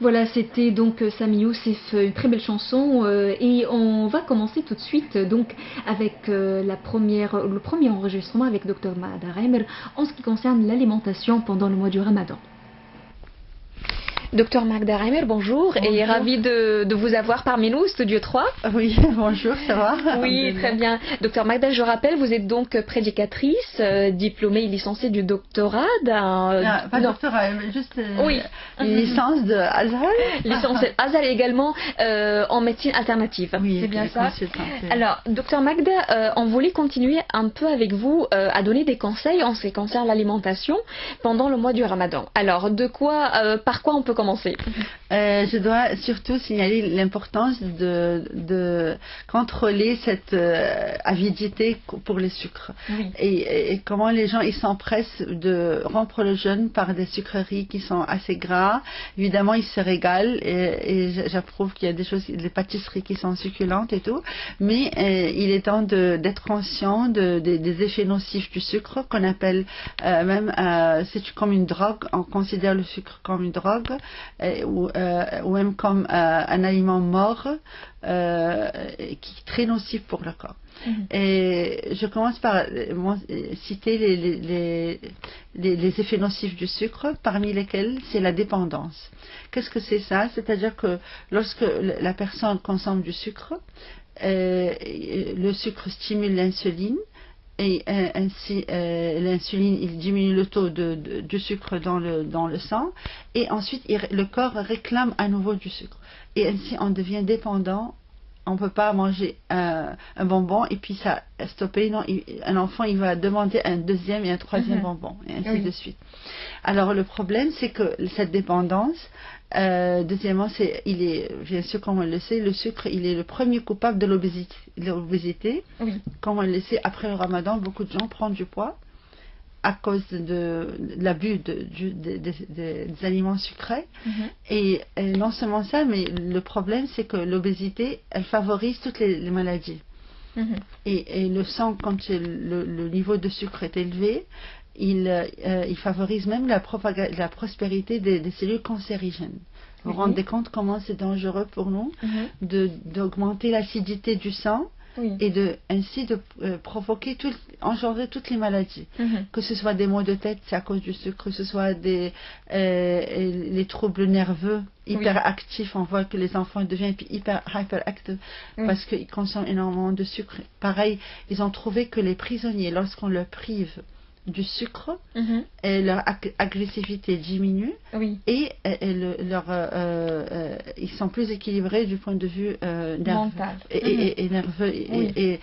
Voilà, c'était donc Sami Youssef, une très belle chanson, et on va commencer tout de suite donc avec le premier enregistrement avec Dr Mahda Reimer en ce qui concerne l'alimentation pendant le mois du Ramadan. Docteur Magda Reimer, bonjour, et ravi de vous avoir parmi nous, Studio 3. Oui, bonjour, ça va? Oui, très bien. Docteur Magda, je rappelle, vous êtes donc prédicatrice, diplômée et licenciée du doctorat pas doctorat, juste une licence de Azhar. Licence Azhar également en médecine alternative. Oui, c'est bien ça. Oui. Alors, docteur Magda, on voulait continuer un peu avec vous à donner des conseils en ce qui concerne l'alimentation pendant le mois du Ramadan. Alors, par quoi on peut commencer? Je dois surtout signaler l'importance de contrôler cette avidité pour les sucres. Oui. Et comment les gens ils s'empressent de rompre le jeûne par des sucreries qui sont assez gras. Évidemment, ils se régalent et j'approuve qu'il y a des pâtisseries qui sont succulentes et tout. Mais il est temps d'être conscient des effets nocifs du sucre qu'on appelle c'est comme une drogue. On considère le sucre comme une drogue. Ou même comme un aliment mort qui est très nocif pour le corps. Et je commence par citer les effets nocifs du sucre, parmi lesquels c'est la dépendance. Qu'est-ce que c'est ça? C'est-à-dire que lorsque la personne consomme du sucre, le sucre stimule l'insuline, et ainsi l'insuline il diminue le taux du sucre dans le sang, et ensuite le corps réclame à nouveau du sucre, et ainsi on devient dépendant. On ne peut pas manger un bonbon et puis ça stopper. Non, un enfant il va demander un deuxième et un troisième bonbon, et ainsi de suite. Alors le problème c'est que cette dépendance, deuxièmement, bien sûr, comme on le sait, le sucre, il est le premier coupable de l'obésité. Oui. Comme on le sait, après le Ramadan, beaucoup de gens prennent du poids à cause de l'abus des aliments sucrés. Et non seulement ça, mais le problème, c'est que l'obésité, elle favorise toutes les maladies. Et le sang, quand le niveau de sucre est élevé, il favorise même la prospérité des cellules cancérigènes. Vous vous rendez compte comment c'est dangereux pour nous d'augmenter l'acidité du sang et ainsi de provoquer, engendrer toutes les maladies. Que ce soit des maux de tête, c'est à cause du sucre, que ce soit les troubles nerveux hyperactifs. On voit que les enfants deviennent hyperactifs parce qu'ils consomment énormément de sucre. Pareil, ils ont trouvé que les prisonniers, lorsqu'on leur prive du sucre, et leur agressivité diminue, et ils sont plus équilibrés du point de vue nerveux et nerveux et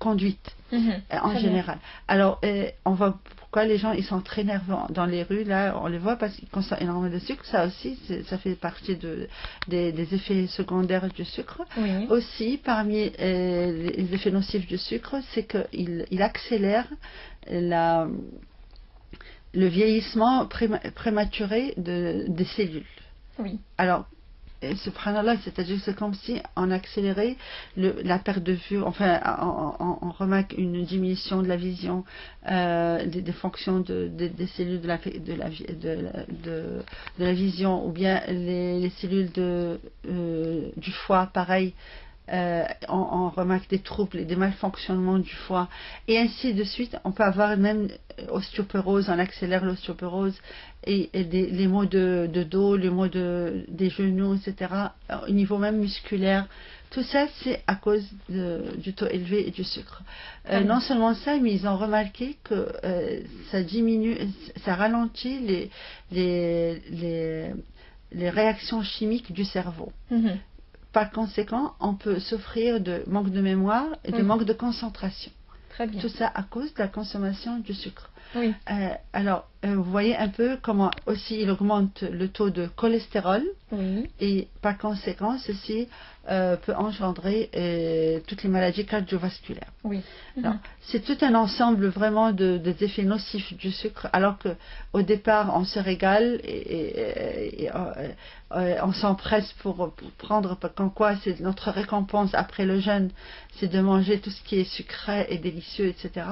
conduite en général. Alors on voit pourquoi les gens ils sont très nerveux dans les rues, là on les voit parce qu'ils consomment énormément de sucre. Ça aussi ça fait partie des effets secondaires du sucre. Aussi parmi les effets nocifs du sucre, c'est qu'il accélère le vieillissement prématuré des cellules. Alors subhanallah, c'est-à-dire c'est comme si on accélérait la perte de vue, enfin on remarque une diminution de la vision, des fonctions des cellules de la vision, ou bien les cellules du foie, pareil. On remarque des troubles et des malfonctionnements du foie, et ainsi de suite. On peut avoir même ostéoporose, on accélère l'ostéoporose, et les maux de dos, les maux des genoux, etc. Au niveau même musculaire. Tout ça, c'est à cause du taux élevé du sucre. Non seulement ça, mais ils ont remarqué que ça diminue, ça ralentit les réactions chimiques du cerveau. Par conséquent, on peut souffrir de manque de mémoire et de manque de concentration. Très bien. Tout ça à cause de la consommation du sucre. Alors, vous voyez un peu comment aussi il augmente le taux de cholestérol, et par conséquent, ceci peut engendrer toutes les maladies cardiovasculaires. Alors, c'est tout un ensemble vraiment des effets nocifs du sucre, alors qu'au départ, on se régale et on s'empresse pour prendre, comme quoi c'est notre récompense après le jeûne, c'est de manger tout ce qui est sucré et délicieux, etc.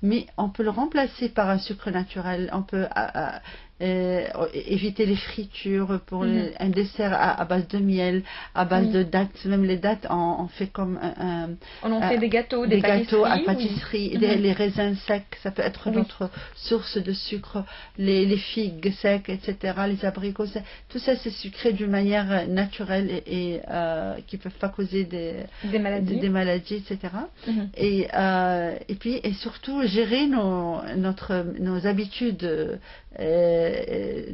Mais on peut le remplacer par un sucre naturel. On peut éviter les fritures pour Mhm. un dessert à base de miel, à base Oui. de dattes. Même les dattes, on fait comme On en fait des gâteaux, des gâteaux à pâtisseries, oui. pâtisserie. Mhm. Les raisins secs, ça peut être Oui. notre source de sucre. Les figues secs, etc. Les abricots secs. Tout ça, c'est sucré d'une manière naturelle et qui ne peuvent pas causer Des maladies. des maladies, etc. Mhm. Et puis, et surtout, gérer nos habitudes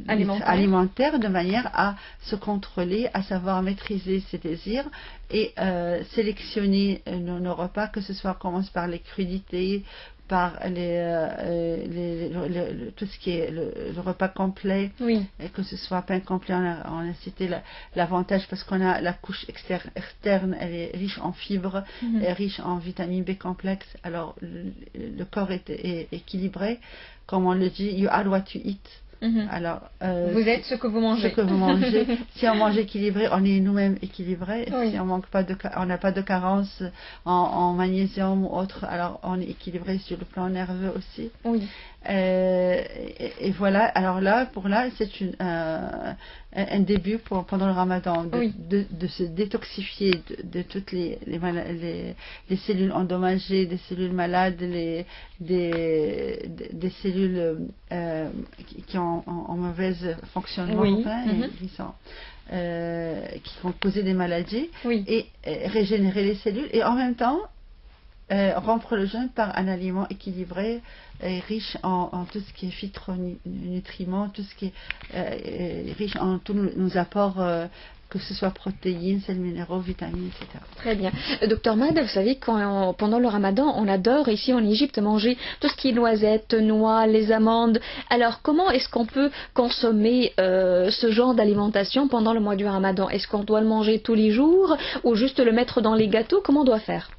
alimentaires de manière à se contrôler, à savoir maîtriser ses désirs et sélectionner nos repas, que ce soit, on commence par les crudités, par tout ce qui est le repas complet, Oui. et que ce soit pain complet, on a cité l'avantage parce qu'on a la couche externe, elle est riche en fibres, Mhm. elle est riche en vitamine B complexe, alors le corps est équilibré, comme on le dit, you are what you eat. Mhm. Alors, Vous êtes ce que vous mangez. Ce que vous mangez. Si on mange équilibré, on est nous-mêmes équilibrés. Oui. Si on n'a pas de carence en magnésium ou autre, alors on est équilibré sur le plan nerveux aussi. Oui. Et voilà, alors là, c'est un début pendant le ramadan, Oui. de se détoxifier de toutes les cellules endommagées, des cellules malades, des cellules qui ont en mauvais fonctionnement, Oui. enfin, Mhm. qui vont causer des maladies, Oui. et régénérer les cellules, et en même temps rompre le jeûne par un aliment équilibré et riche en tout ce qui est phytonutriments, tout ce qui est riche en tous nos apports, que ce soit protéines, sels minéraux, vitamines, etc. Très bien. Docteur Mad, vous savez, pendant le ramadan, on adore ici en Égypte manger tout ce qui est noisettes, noix, les amandes. Alors, comment est-ce qu'on peut consommer ce genre d'alimentation pendant le mois du ramadan? Est-ce qu'on doit le manger tous les jours ou juste le mettre dans les gâteaux? Comment on doit faire?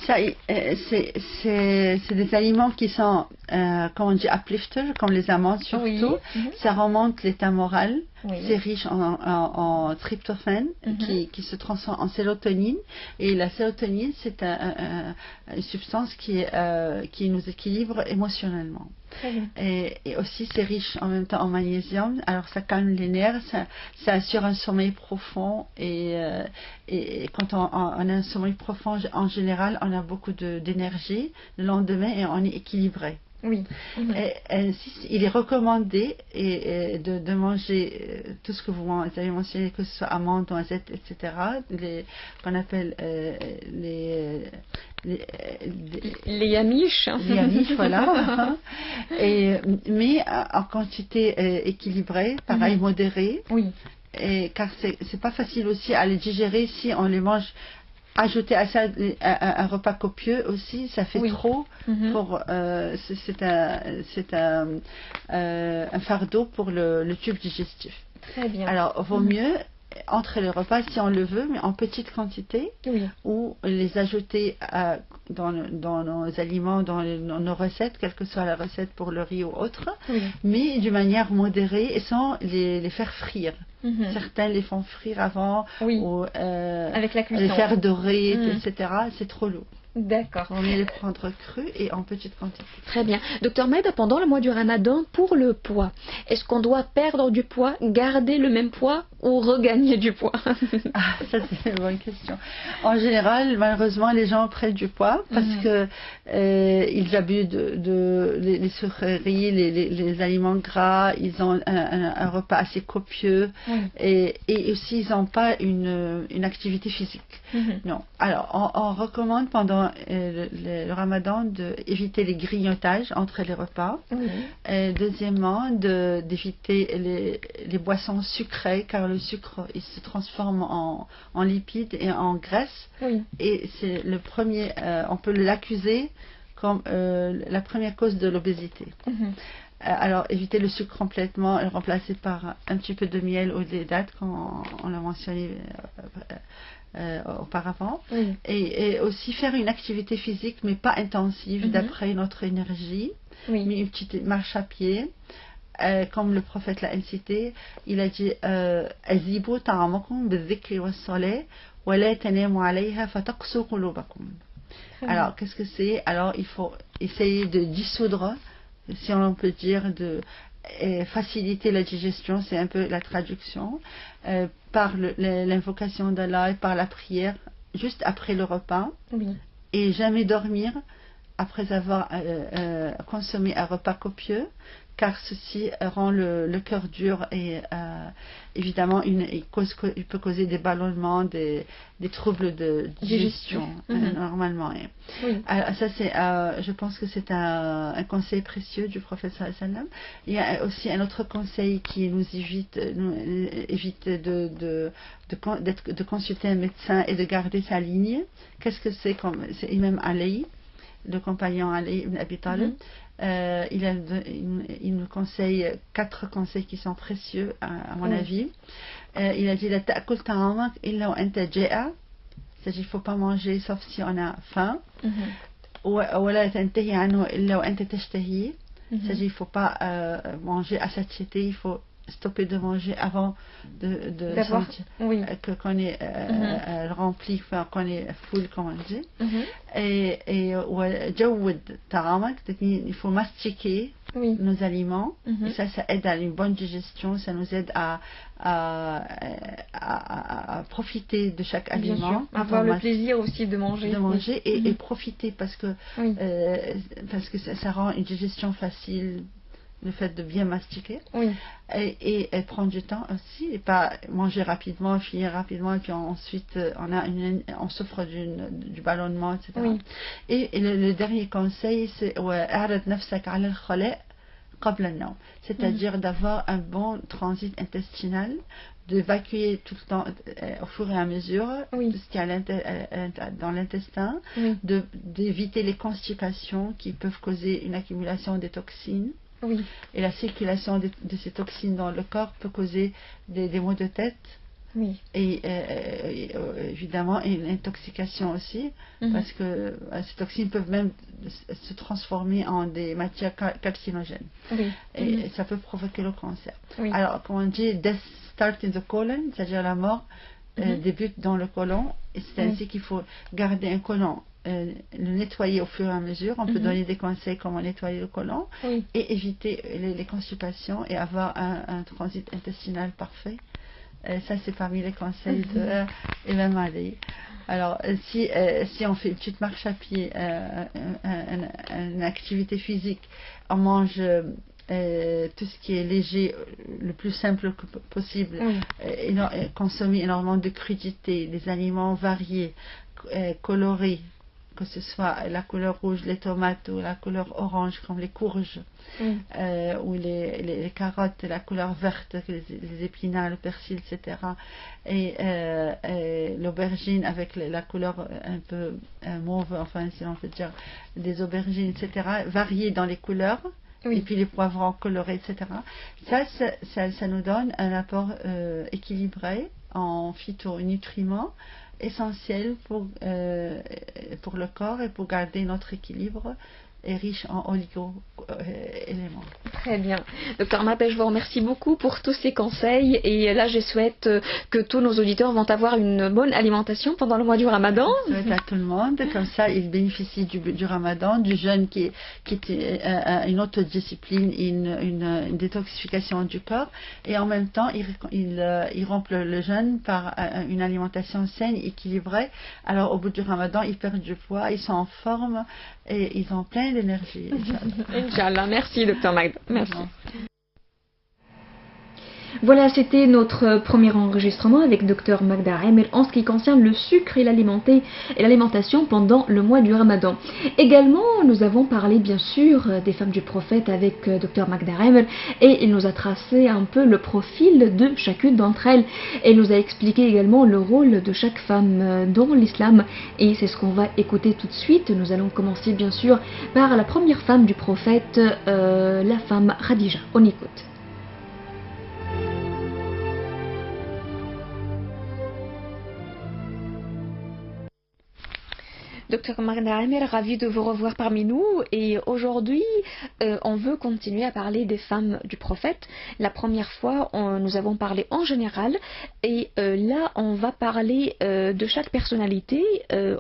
Ça, c'est des aliments qui sont, comment on dit, uplifters, comme les amandes surtout. Oui. Mhm. Ça remonte l'état moral. Oui. C'est riche en tryptophane, Mhm. qui se transforme en sérotonine. Et la sérotonine, c'est une substance qui nous équilibre émotionnellement. Très bien. Et aussi, c'est riche en même temps en magnésium. Alors, ça calme les nerfs, ça assure un sommeil profond. Et quand on a un sommeil profond, en général, on a beaucoup d'énergie le lendemain et on est équilibré. Oui. Mhm. Il est recommandé de manger tout ce que vous avez mentionné, que ce soit amandes, noisettes, etc., qu'on appelle les yamiches. les yamiches, voilà. Mais en quantité équilibrée, pareil, modérée. Oui. Car c'est pas facile aussi à les digérer si on les mange. Ajouter à ça un repas copieux aussi, ça fait trop. C'est un fardeau pour le tube digestif. Très bien. Alors, vaut mieux entre les repas, si on le veut, mais en petite quantité, oui. ou les ajouter dans nos aliments, dans nos recettes, quelle que soit la recette pour le riz ou autre, oui. mais d'une manière modérée et sans les faire frire. Certains les font frire avant, oui. ou avec la cuisson, les faire dorer, etc. C'est trop lourd. D'accord. On va les prendre crus et en petite quantité. Très bien. Docteur Maïda, pendant le mois du Ramadan, pour le poids, est-ce qu'on doit perdre du poids, garder le même poids ou regagner du poids? Ça c'est une bonne question. En général, malheureusement, les gens prennent du poids parce que ils abusent les sucreries, les aliments gras, ils ont un repas assez copieux et aussi ils n'ont pas une activité physique. Non. Alors, on recommande pendant le ramadan d'éviter les grignotages entre les repas. Deuxièmement, d'éviter les boissons sucrées, car le sucre il se transforme en lipides et en graisse. Et c'est le premier, on peut l'accuser comme la première cause de l'obésité. Alors, éviter le sucre complètement et le remplacer par un petit peu de miel ou des dattes, comme on l'a mentionné auparavant. Et aussi faire une activité physique, mais pas intensive, d'après notre énergie, mais une petite marche à pied. Comme le prophète l'a incité, il a dit Azibu ta'amakum bi-dhikri was-salah wa la tanamu 'alayha fataqsu qulubakum. Alors, qu'est-ce que c'est? Alors, il faut essayer de dissoudre, si on peut dire, et faciliter la digestion, c'est un peu la traduction, par l'invocation d'Allah et par la prière, juste après le repas, Oui. et jamais dormir après avoir consommé un repas copieux, car ceci rend le cœur dur et évidemment il peut causer des ballonnements, des troubles de digestion normalement. Oui. Alors, ça c'est, je pense que c'est un conseil précieux du prophète sallallahu alayhi wa sallam. Il y a aussi un autre conseil qui nous évite de consulter un médecin et de garder sa ligne. Qu'est-ce que c'est? C'est Imam Ali, le compagnon Ali ibn Abi Talib. Il nous conseille 4 conseils qui sont précieux à mon avis. Il a dit la ta'kul ta'amak illa wa anta ja'a, c'est-à-dire il ne faut pas manger sauf si on a faim. ولا تنتهي عنه إلا وأنت تشتهي, c'est-à-dire il ne faut pas manger à satiété, il faut stopper de manger avant de sentir qu'on est rempli, qu'on est full, comme on dit. Et جود طعامك, il faut mastiquer nos aliments, et ça aide à une bonne digestion, ça nous aide à profiter de chaque aliment, avoir le plaisir aussi de manger, et profiter parce que ça rend une digestion facile, le fait de bien mastiquer, et prendre du temps aussi, et pas manger rapidement, finir rapidement, et puis ensuite on souffre du ballonnement, etc. Et le dernier conseil, c'est c'est-à-dire d'avoir un bon transit intestinal, d'évacuer tout le temps au fur et à mesure tout ce qu'il y a dans l'intestin, d'éviter les constipations qui peuvent causer une accumulation des toxines. Et la circulation de ces toxines dans le corps peut causer des maux de tête. Et évidemment une intoxication aussi, parce que ces toxines peuvent même se transformer en des matières carcinogènes, et ça peut provoquer le cancer. Alors, comme on dit, death start in the colon, c'est-à-dire la mort débute dans le côlon, et c'est ainsi qu'il faut garder un côlon, le nettoyer au fur et à mesure. On peut donner des conseils comment nettoyer le côlon et éviter les constipations et avoir un transit intestinal parfait. Ça, c'est parmi les conseils de Imam Ali. Alors, si on fait une petite marche à pied, une activité physique, on mange tout ce qui est léger, le plus simple possible, consommer énormément de crudités, des aliments variés, colorés, que ce soit la couleur rouge, les tomates, ou la couleur orange, comme les courges, ou les carottes, la couleur verte, les épinards, le persil, etc. Et l'aubergine avec la couleur un peu mauve, enfin, si on peut dire, des aubergines, etc. Variées dans les couleurs. Et puis les poivrons colorés, etc. Ça nous donne un apport équilibré en phytonutriments essentiels pour le corps et pour garder notre équilibre, et riche en oligo-éléments. Très bien. Docteur Mabel, je vous remercie beaucoup pour tous ces conseils, et là je souhaite que tous nos auditeurs vont avoir une bonne alimentation pendant le mois du Ramadan. Je souhaite à tout le monde, comme ça ils bénéficient du Ramadan, du jeûne qui est une autre discipline, une détoxification du corps, et en même temps ils rompent le jeûne par une alimentation saine, équilibrée. Alors au bout du Ramadan, ils perdent du poids, ils sont en forme et ils ont plein d'énergie. Inch'Allah. Merci, Dr Magda. Merci. Voilà, c'était notre premier enregistrement avec Dr Magda Reimer en ce qui concerne le sucre et l'alimentation pendant le mois du Ramadan. Également, nous avons parlé bien sûr des femmes du prophète avec Dr Magda Reimer, et il nous a tracé un peu le profil de chacune d'entre elles, et nous a expliqué également le rôle de chaque femme dans l'islam, et c'est ce qu'on va écouter tout de suite. Nous allons commencer bien sûr par la première femme du prophète, la femme Khadija. On écoute. Docteur Magda Amer, ravi de vous revoir parmi nous. Et aujourd'hui, on veut continuer à parler des femmes du prophète. La première fois, nous avons parlé en général. Et là, on va parler de chaque personnalité.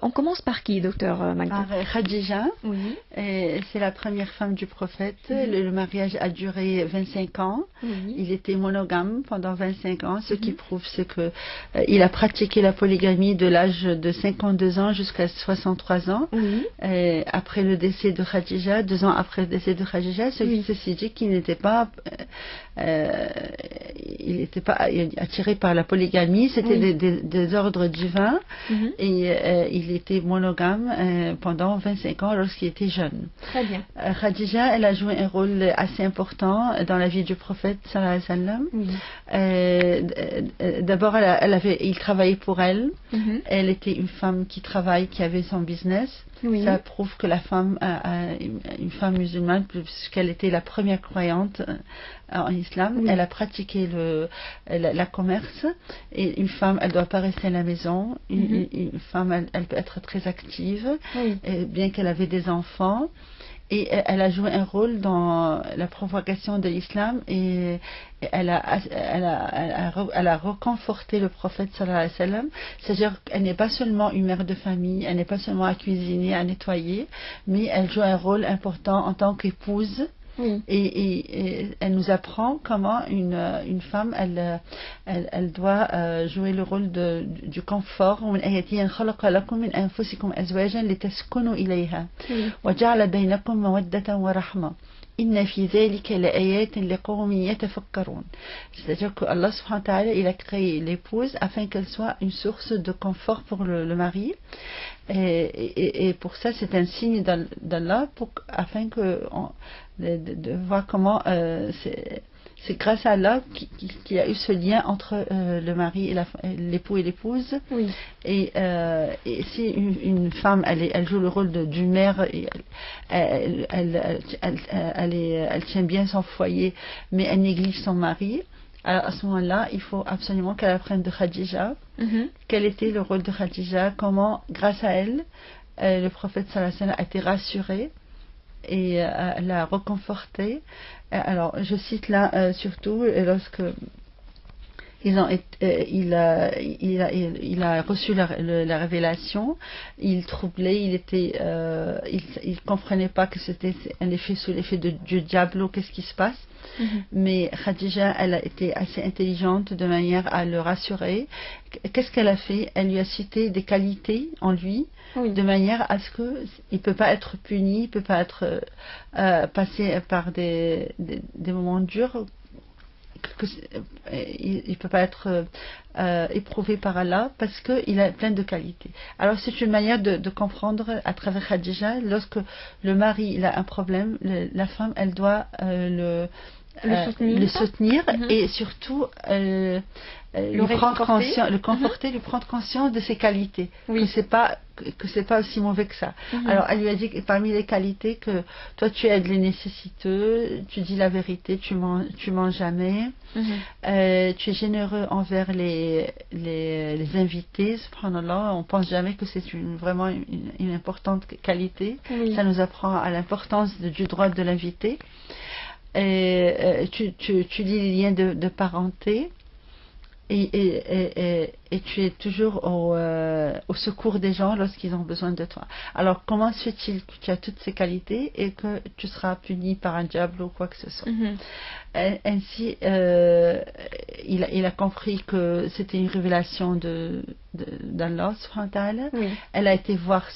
On commence par qui, docteur Magda? Par Khadija. Oui. C'est la première femme du prophète. Le mariage a duré 25 ans. Oui. Il était monogame pendant 25 ans. Ce qui prouve, c'est que il a pratiqué la polygamie de l'âge de 52 ans jusqu'à 63 ans. Oui. Après le décès de Khadija, 2 ans après le décès de Khadija, ceci dit qu'il n'était pas, il n'était pas attiré par la polygamie. C'était des ordres divins. Et il était monogame pendant 25 ans lorsqu'il était jeune. Très bien. Khadija, elle a joué un rôle assez important dans la vie du prophète sallallahu alayhi wa sallam. D'abord, il travaillait pour elle. Elle était une femme qui travaille, qui avait son business. Oui. Ça prouve que la femme, une femme musulmane, puisqu'elle était la première croyante en islam, elle a pratiqué la commerce. Et une femme, elle ne doit pas rester à la maison. Une femme, elle peut être très active, bien qu'elle avait des enfants. Et elle a joué un rôle dans la propagation de l'islam et elle a reconforté le prophète sallallahu alayhi wa sallam. C'est-à-dire qu'elle n'est pas seulement une mère de famille, elle n'est pas seulement à cuisiner, à nettoyer, mais elle joue un rôle important en tant qu'épouse. Et elle nous apprend comment une femme elle doit jouer le rôle du confort. C'est-à-dire que Allah subhanahu wa ta'ala, il a créé l'épouse afin qu'elle soit une source de confort pour le mari. Et pour ça, c'est un signe d'Allah afin de voir comment c'est grâce à Allah qu'il y a eu ce lien entre le mari et l'époux et l'épouse. Et si une femme, elle joue le rôle d'une mère, et elle tient bien son foyer, mais elle néglige son mari, alors à ce moment-là, il faut absolument qu'elle apprenne de Khadija. Quel était le rôle de Khadija, comment, grâce à elle, le prophète sallallahu alayhi wa sallam a été rassuré et l'a reconforté. Alors, je cite là surtout lorsque il a reçu la révélation, il troublait, il comprenait pas que c'était un effet sous l'effet du diable, qu'est-ce qui se passe. Mais Khadija, elle a été assez intelligente de manière à le rassurer. Qu'est-ce qu'elle a fait? Elle lui a cité des qualités en lui, de manière à ce qu'il ne peut pas être puni, il ne peut pas être passé par des moments durs. Il ne peut pas être éprouvé par Allah parce qu'il a plein de qualités. Alors c'est une manière de comprendre à travers Khadija, lorsque le mari il a un problème, la femme elle doit le soutenir et surtout lui conforter, lui prendre conscience de ses qualités, que c'est pas aussi mauvais que ça. Alors elle lui a dit que parmi les qualités que toi tu aides les nécessiteux, tu dis la vérité, tu mens jamais, tu es généreux envers les invités, subhanallah, on pense jamais que c'est vraiment une importante qualité. Ça nous apprend à l'importance du droit de l'invité. Et tu lis les liens de parenté et tu es toujours au secours des gens lorsqu'ils ont besoin de toi. Alors comment se fait-il que tu as toutes ces qualités et que tu seras puni par un diable ou quoi que ce soit? Ainsi il a compris que c'était une révélation d'Allah subhanahu wa ta'ala. Elle a été voir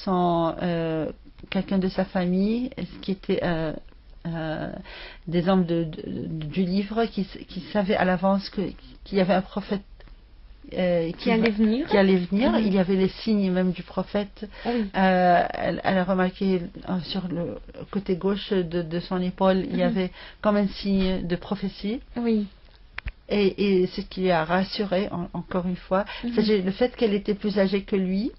quelqu'un de sa famille qui était des hommes du livre qui savaient à l'avance qu'il y avait un prophète qui allait venir. Il y avait les signes même du prophète. Elle a remarqué sur le côté gauche de son épaule, il y avait comme un signe de prophétie. Et ce qui a rassuré encore une fois, c'est le fait qu'elle était plus âgée que lui.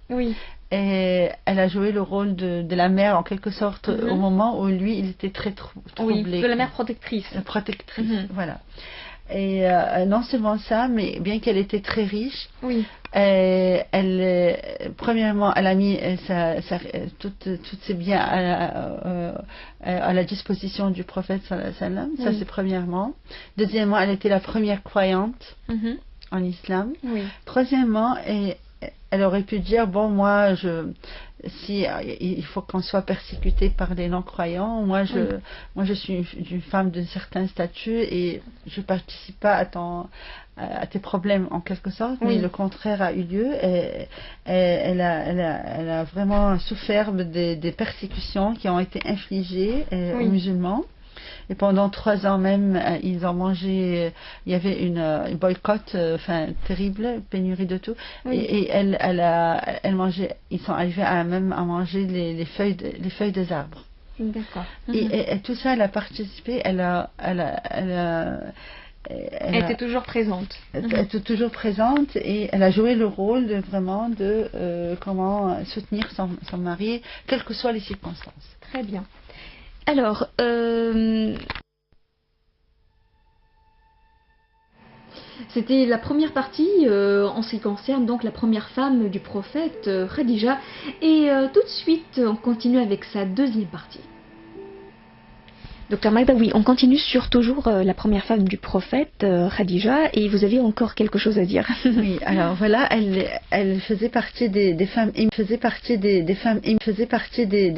Et elle a joué le rôle de la mère en quelque sorte au moment où lui il était très troublé. De la mère protectrice. Voilà. Et non seulement ça, mais bien qu'elle était très riche, Oui. Premièrement, elle a mis toutes ses biens à la disposition du prophète sallallahu alayhi wa sallam. Ça, Oui. c'est premièrement. Deuxièmement, elle était la première croyante Mhm. en islam. Oui. Troisièmement, elle aurait pu dire, bon, moi, si il faut qu'on soit persécuté par les non-croyants, moi je suis une femme d'un certain statut et je participe pas à tes problèmes en quelque sorte, Oui. mais le contraire a eu lieu. Et elle a vraiment souffert des persécutions qui ont été infligées Oui. aux musulmans. Et pendant 3 ans même, ils ont mangé. Il y avait une boycott, terrible, pénurie de tout. Oui. Et elle mangeait. Ils sont arrivés même à manger les feuilles des arbres. D'accord. Mhm. Et tout ça, elle a participé. Elle était toujours présente. Elle était toujours présente et elle a joué le rôle de comment soutenir son mari, quelles que soient les circonstances. Très bien. Alors, c'était la première partie en ce qui concerne donc la première femme du prophète, Khadija. Et tout de suite, on continue avec sa deuxième partie. Docteur Maïda, oui, on continue sur toujours la première femme du prophète, Khadija, et vous avez encore quelque chose à dire. Oui, alors voilà, elle faisait partie des femmes, faisait partie des femmes, faisait partie des